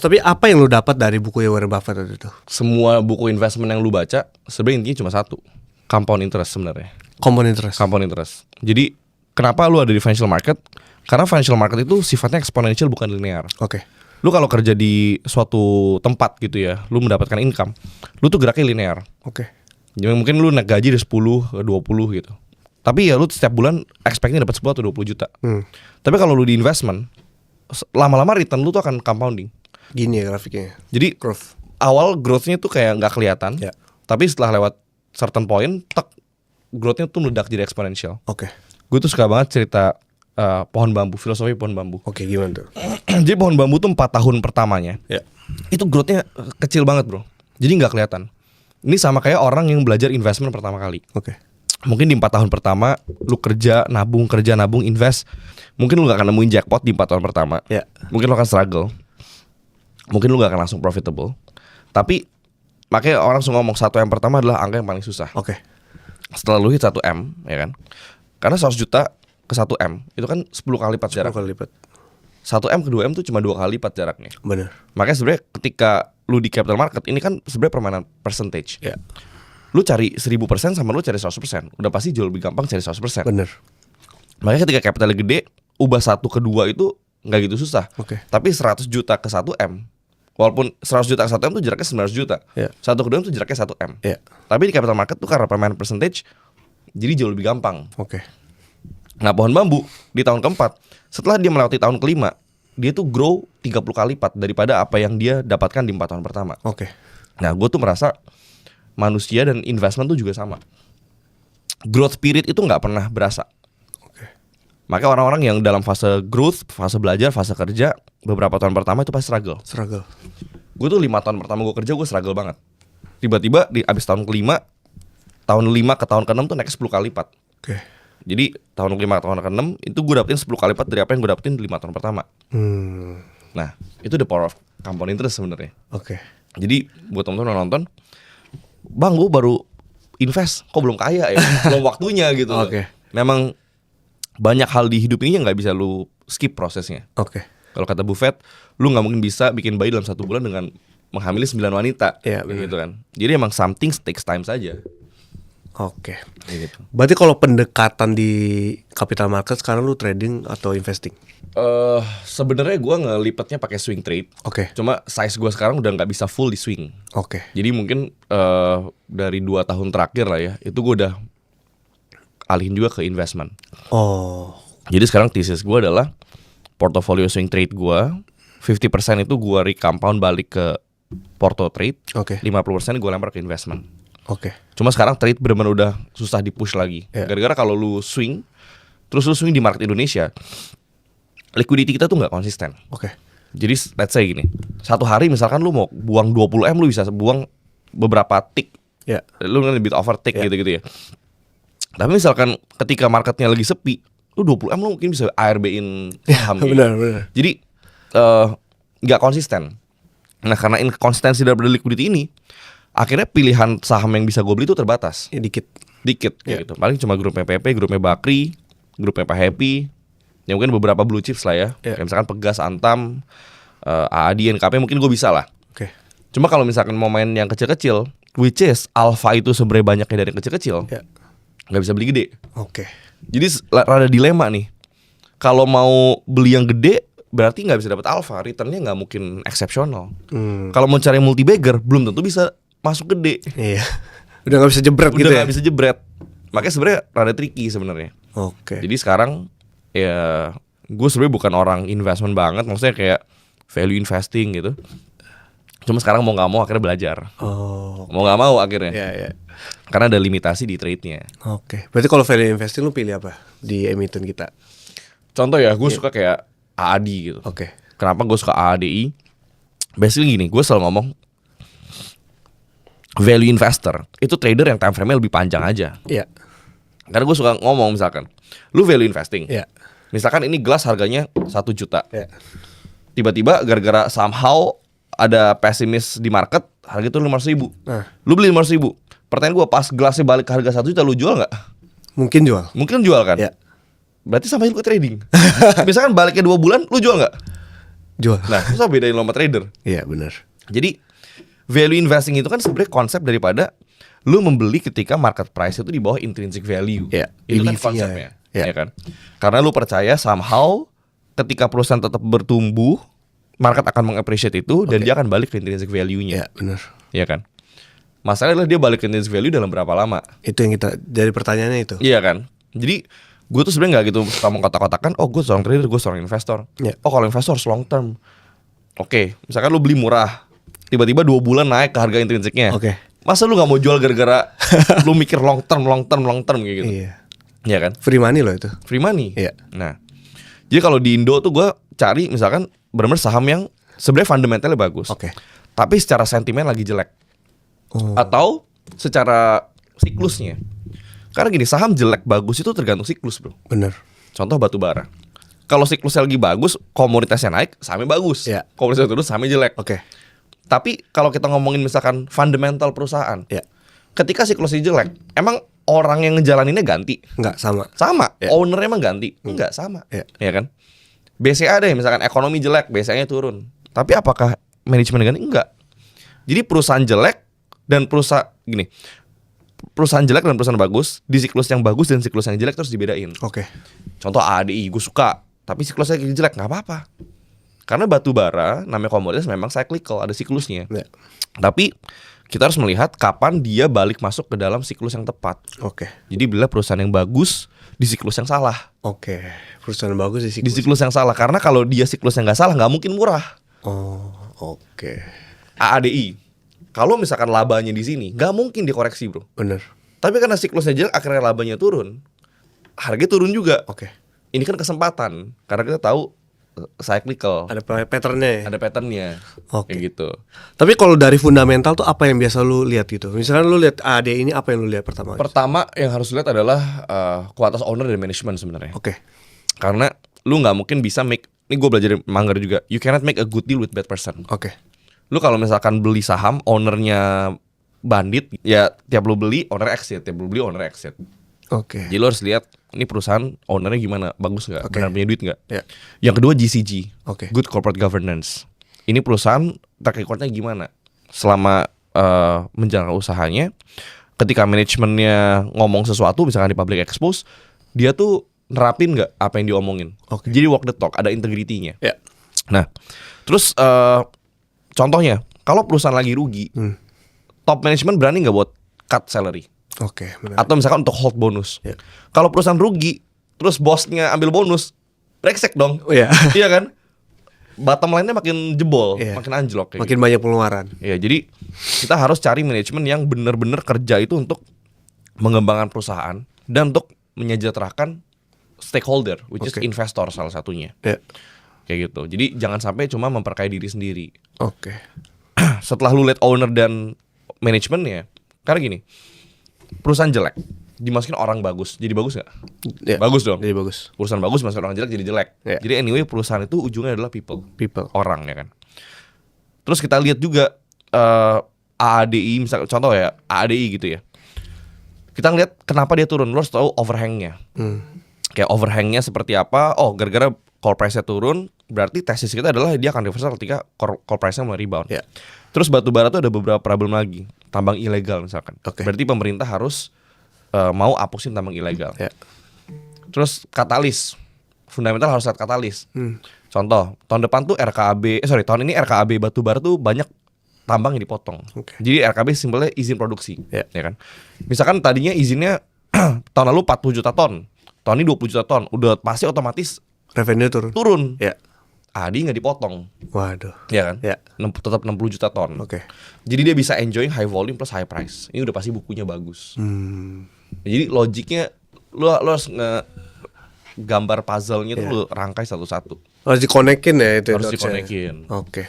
Tapi apa yang lu dapat dari buku Warren Buffett itu? Semua buku investment yang lu baca sebenarnya intinya cuma satu, compound interest sebenarnya. Compound interest. Compound interest. Jadi kenapa lu ada di financial market? Karena financial market itu sifatnya eksponensial bukan linear. Oke. Lu kalau kerja di suatu tempat gitu ya, lu mendapatkan income, lu tuh geraknya linear. Oke. Jadi mungkin lu naik gaji dari 10 ke 20 gitu. Tapi ya lu setiap bulan expect-nya dapat 10 atau 20 juta. Tapi kalau lu di investment, lama-lama return lu tuh akan compounding. Gini ya grafiknya. Jadi Growth. awal growth-nya tuh kayak nggak kelihatan. Ya. Tapi setelah lewat certain point, growth-nya tuh meledak jadi eksponensial. Oke. Gue tuh suka banget cerita pohon bambu, filosofi pohon bambu. Oke, gimana tuh? Jadi pohon bambu tuh 4 tahun pertamanya, Ya. itu growth-nya kecil banget bro. Jadi nggak kelihatan. Ini sama kayak orang yang belajar investment pertama kali. Oke. Mungkin di 4 tahun pertama lu kerja nabung, invest. Mungkin lu gak akan nemuin jackpot di 4 tahun pertama. Ya. Mungkin lu akan struggle. Mungkin lu gak akan langsung profitable. Tapi makanya orang suka ngomong 1M pertama adalah angka yang paling susah. Oke. Setelah lu hit 1M, ya kan? Karena 100 juta ke 1M itu kan 10 kali lipat 10 jarak. kali lipat. 1M ke 2M tuh cuma 2 kali lipat jaraknya. Bener. Makanya sebenarnya ketika lu di capital market ini kan sebenarnya permainan percentage. Ya. Lu cari 1000% sama lu cari 100%. Udah pasti jauh lebih gampang cari 100%. Bener. Makanya ketika capitalnya gede, ubah 1 ke 2 itu nggak gitu susah. Oke. Tapi 100 juta ke 1M, walaupun 100 juta ke 1M tuh jaraknya 900 juta. Ya. 1 ke 2M tuh jaraknya 1M. Ya. Tapi di capital market tuh karena permainan percentage, jadi jauh lebih gampang. Oke. Nah pohon bambu di tahun keempat, setelah dia melewati tahun kelima, dia tuh grow 30 kali lipat daripada apa yang dia dapatkan di 4 tahun pertama. Oke. Nah gue tuh merasa manusia dan investment tuh juga sama. Growth period itu nggak pernah berasa. Makanya orang-orang yang dalam fase growth, fase belajar, fase kerja, beberapa tahun pertama itu pasti struggle. Gue tuh 5 tahun pertama gue kerja gue struggle banget. Tiba-tiba di abis tahun kelima, tahun 5 ke tahun ke-6 tuh naik 10 kali lipat. Oke. Jadi tahun kelima ke tahun ke-6 itu gue dapetin 10 kali lipat dari apa yang gue dapetin di 5 tahun pertama. Nah itu the power of compound interest sebenarnya. Oke. Jadi buat temen-temen yang nonton, bang gue baru invest, kok belum kaya ya, belum waktunya gitu. Oke. Memang banyak hal di hidup ini yang nggak bisa lu skip prosesnya. Oke. Kalau kata Buffett, lu nggak mungkin bisa bikin bayi dalam 1 bulan dengan menghamili 9 wanita. Iya, benar. Gitu kan. Jadi emang something takes time saja. Oke. Gitu. Berarti kalau pendekatan di capital market sekarang lu trading atau investing? Sebenarnya gue ngelipetnya pakai swing trade. Oke. Cuma size gue sekarang udah nggak bisa full di swing. Oke. Jadi mungkin dari 2 tahun terakhir lah ya, itu gue udah alihin juga ke investment. Oh. Jadi sekarang thesis gue adalah portfolio swing trade gue 50% itu gue recompound balik ke porto trade. Oke. 50% gue lempar ke investment. Oke. Cuma sekarang trade benar-benar udah susah di-push lagi. Yeah. Gara-gara kalau lu swing, terus lu swing di market Indonesia, liquidity kita tuh nggak konsisten. Oke. Jadi let's say gini, satu hari misalkan lu mau buang 20M, lu bisa buang beberapa tick. Ya. Lu kan bit overtake Yeah. gitu-gitu ya. Tapi misalkan ketika marketnya lagi sepi, lu 20M lu mungkin bisa ARB-in saham. gitu. Benar. Jadi nggak konsisten. Nah karena inkonsistensi daripada liquidity ini, akhirnya pilihan saham yang bisa gue beli itu terbatas. Ya, dikit. Kayak Yeah. gitu. Paling cuma grupnya PP, grupnya Bakri, grupnya Pak Happy. Ya mungkin beberapa blue chips lah ya. Yeah. Kayak misalkan Pegas, Antam, AAD, NKP mungkin gue bisa lah. Oke. Cuma kalau misalkan mau main yang kecil-kecil, which is alpha itu sebenarnya banyaknya dari yang kecil-kecil, Ya. nggak bisa beli gede. Oke. Jadi rada dilema nih. Kalau mau beli yang gede, berarti nggak bisa dapat alpha, returnnya nggak mungkin eksepsional. Kalau mau cari multi bagger, belum tentu bisa masuk gede. Iya. Udah nggak bisa jebret Udah gitu ya. nggak bisa jebret. Makanya sebenarnya rada tricky sebenarnya. Oke. Jadi sekarang ya gue sebenarnya bukan orang investment banget, maksudnya kayak value investing gitu. Cuma sekarang mau nggak mau akhirnya belajar. Oh. Mau nggak mau akhirnya. Ya. Karena ada limitasi di trade-nya. Oke. Berarti kalau value investing lu pilih apa di emiten kita? Contoh ya, gue suka kayak AAD gitu. Oke. Kenapa gue suka AADI? Basically gini, gue selalu ngomong value investor itu trader yang time frame-nya lebih panjang aja. Iya. Karena gue suka ngomong misalkan, lu value investing. Iya. Misalkan ini gelas harganya 1 juta. Iya. Tiba-tiba gara-gara somehow ada pesimis di market, harga itu 500.000. Nah. Lu beli 500.000. Pertanyaan gue, pas gelasnya balik ke harga 1 juta, lu jual nggak? Mungkin jual. Mungkin jual kan? Iya. Berarti sama ilmu trading. Misalkan baliknya 2 bulan, lu jual nggak? Jual. Nah, terus apa bedain lo sama trader? Iya benar. Jadi value investing itu kan sebenarnya konsep daripada lu membeli ketika market price itu di bawah intrinsic value. Iya, Itu kan EBV-nya, konsepnya, ya. ya kan? Karena lu percaya somehow ketika perusahaan tetap bertumbuh, market akan meng-appreciate itu dan dia akan balik ke intrinsic value-nya. Iya benar. Iya kan? Masalahnya adalah dia balik ke intrinsic value dalam berapa lama? Itu yang kita dari pertanyaannya itu. Iya kan? Jadi gue tuh sebenarnya nggak gitu suka mengkotak-kotakan. Oh gue seorang trader, gue seorang investor. Iya. Oh kalau investor harus long term. Oke, misalkan lu beli murah, tiba-tiba 2 bulan naik ke harga intrinsiknya. Oke. Masa lu nggak mau jual gara-gara lu mikir long term kayak gitu? Iya. Iya kan? Free money loh itu. Free money. Iya. Nah, jadi kalau di Indo tuh gue cari misalkan benar-benar saham yang sebenarnya fundamentalnya bagus. Oke. Tapi secara sentimen lagi jelek. Oh. Atau secara siklusnya. Karena gini, saham jelek bagus itu tergantung siklus, bro. Bener. Contoh batu bara. Kalau siklusnya lagi bagus, komoditasnya naik, sahamnya bagus. Iya. Komoditasnya turun, sahamnya jelek. Oke. Tapi kalau kita ngomongin misalkan fundamental perusahaan, Iya. ketika siklusnya jelek, emang orang yang ngejalaninnya ganti? Enggak sama. Sama. Iya. Ownernya emang ganti? Enggak, sama. Iya. Ya kan? BCA deh, misalkan ekonomi jelek, BCA-nya turun. Tapi apakah manajemen ganti? Enggak. Jadi perusahaan jelek dan perusahaan jelek dan perusahaan bagus, di siklus yang bagus dan siklus yang jelek terus dibedain. Oke. Contoh ADI, gue suka, tapi siklusnya jelek, nggak apa-apa. Karena batu bara, namanya komoditas memang cyclical, ada siklusnya. Iya. Tapi kita harus melihat kapan dia balik masuk ke dalam siklus yang tepat. Oke. Jadi bila perusahaan yang bagus di siklus yang salah. Oke. Perusahaan bagus di Di siklus yang salah, karena kalau dia siklusnya nggak salah, nggak mungkin murah. Oh, oke. ADI, kalau misalkan labanya di sini, nggak mungkin dikoreksi, bro. Bener. Tapi karena siklusnya jelek, akhirnya labanya turun, harga turun juga. Oke. Ini kan kesempatan, karena kita tahu cyclical, Ada patternnya ya. ada patternnya, Oke. kayak gitu. Tapi kalau dari fundamental tuh apa yang biasa lu lihat gitu? Misalkan lu lihat AD ini, apa yang lu lihat pertama? Pertama yang harus lihat adalah kualitas owner dan manajemen sebenarnya. Oke. Karena lu nggak mungkin bisa ini gue belajar dari Manggar juga. You cannot make a good deal with bad person. Oke. Lu kalau misalkan beli saham, ownernya bandit, ya tiap lu beli owner exit, tiap lu beli owner exit. Oke. Jadi lu harus lihat ini perusahaan ownernya gimana, bagus nggak, Oke. benar punya duit nggak. Ya. Yang kedua GCG, Oke. Good Corporate Governance. Ini perusahaan track recordnya gimana selama menjalankan usahanya. Ketika manajemennya ngomong sesuatu, misalkan di public expose, dia tuh nerapin nggak apa yang diomongin. Oke. Jadi walk the talk, ada integrity-nya. Ya. Nah, terus contohnya, kalau perusahaan lagi rugi, top management berani nggak buat cut salary? Oke, benar. Atau misalkan untuk hold bonus. Ya. Kalau perusahaan rugi, terus bosnya ambil bonus, brengsek dong. Oh ya. Iya kan? Bottom line-nya makin jebol, Iya. makin anjlok. Kayak Makin banyak pengeluaran. gitu. Iya, jadi kita harus cari manajemen yang benar-benar kerja itu untuk mengembangkan perusahaan dan untuk menyejahterakan stakeholder, which is Oke. investor salah satunya. Ya. Kayak gitu. Jadi jangan sampai cuma memperkaya diri sendiri. Oke. Setelah lu lihat owner dan manajemennya, karena gini, perusahaan jelek dimasukin orang bagus, jadi bagus nggak? Ya. Bagus dong. Jadi bagus. Perusahaan bagus masukin orang jelek jadi jelek. Ya. Jadi anyway perusahaan itu ujungnya adalah people, People. orang ya kan. Terus kita lihat juga AADI misal contoh ya AADI gitu ya. Kita ngeliat kenapa dia turun, lo harus tahu overhangnya. Kayak overhangnya seperti apa? Oh, gara-gara core price-nya turun, berarti tesis kita adalah dia akan reversal ketika core price-nya mulai rebound. Ya. Terus batu bara tuh ada beberapa problem lagi, tambang ilegal misalkan. Oke. Berarti pemerintah harus mau hapusin tambang ilegal. Ya. Terus katalis, fundamental harus lihat katalis. Contoh, tahun depan tuh tahun ini RKAB batu bara tuh banyak tambang yang dipotong. Oke. Jadi RKB simpelnya izin produksi, Ya. ya kan? Misalkan tadinya izinnya tahun lalu 40 juta ton, tahun ini 20 juta ton, udah pasti otomatis Revenue turun. turun. Ya. ADI nggak dipotong, Waduh. ya kan? Ya. Tetap 60 juta ton. Oke. Jadi dia bisa enjoying high volume plus high price. Ini udah pasti bukunya bagus. Jadi logiknya lu harus gambar puzzle-nya tuh Ya. lu rangkai satu-satu. Harus dikonekin ya itu. Harus dots-nya. dikonekin. Oke.